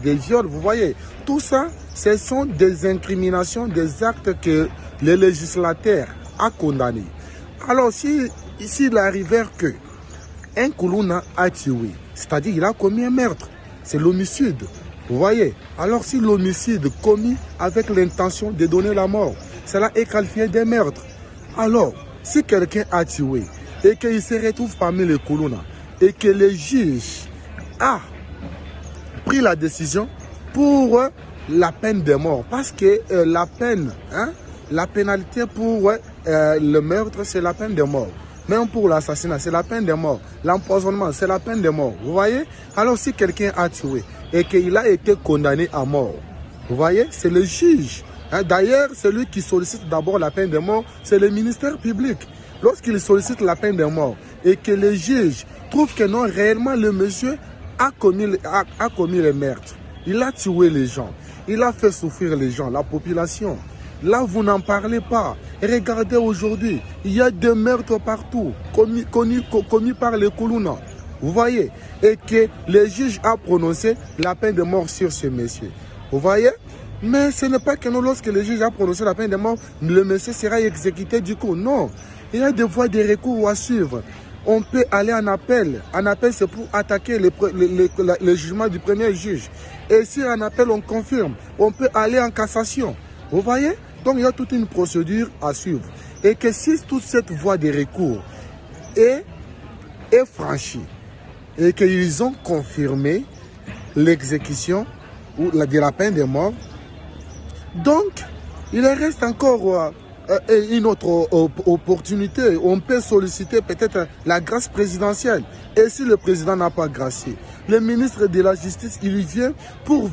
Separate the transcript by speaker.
Speaker 1: des viols, vous voyez. Tout ça, ce sont des incriminations, des actes que le législateur a condamnés. Alors, s'il arrivait que un Koulouna a tué, c'est-à-dire qu'il a commis un meurtre, c'est l'homicide, vous voyez. Alors, si l'homicide commis avec l'intention de donner la mort, cela est qualifié de meurtre. Alors, si quelqu'un a tué et qu'il se retrouve parmi les Koulouna et que le juge a pris la décision pour la peine de mort, parce que la peine, la pénalité pour le meurtre, c'est la peine de mort. Même pour l'assassinat, c'est la peine de mort. L'empoisonnement, c'est la peine de mort. Vous voyez? Alors, si quelqu'un a tué et qu'il a été condamné à mort, vous voyez, c'est le juge. D'ailleurs, celui qui sollicite d'abord la peine de mort, c'est le ministère public. Lorsqu'il sollicite la peine de mort et que le juge trouve que non, réellement, le monsieur a commis le meurtre. Il a tué les gens. Il a fait souffrir les gens, la population. Là, vous n'en parlez pas. Regardez aujourd'hui, il y a des meurtres partout, commis par les Koulouna. Vous voyez? Et que le juge a prononcé la peine de mort sur ce monsieur. Vous voyez? Mais ce n'est pas que non, lorsque le juge a prononcé la peine de mort, le monsieur sera exécuté du coup. Non. Il y a des voies de recours à suivre. On peut aller en appel. En appel, c'est pour attaquer le jugement du premier juge. Et si en appel, on confirme, on peut aller en cassation. Vous voyez? Donc, il y a toute une procédure à suivre. Et que si toute cette voie de recours est franchie et qu'ils ont confirmé l'exécution de la peine de mort, donc, il reste encore une autre opportunité. On peut solliciter peut-être la grâce présidentielle. Et si le président n'a pas gracié, le ministre de la Justice, il vient pour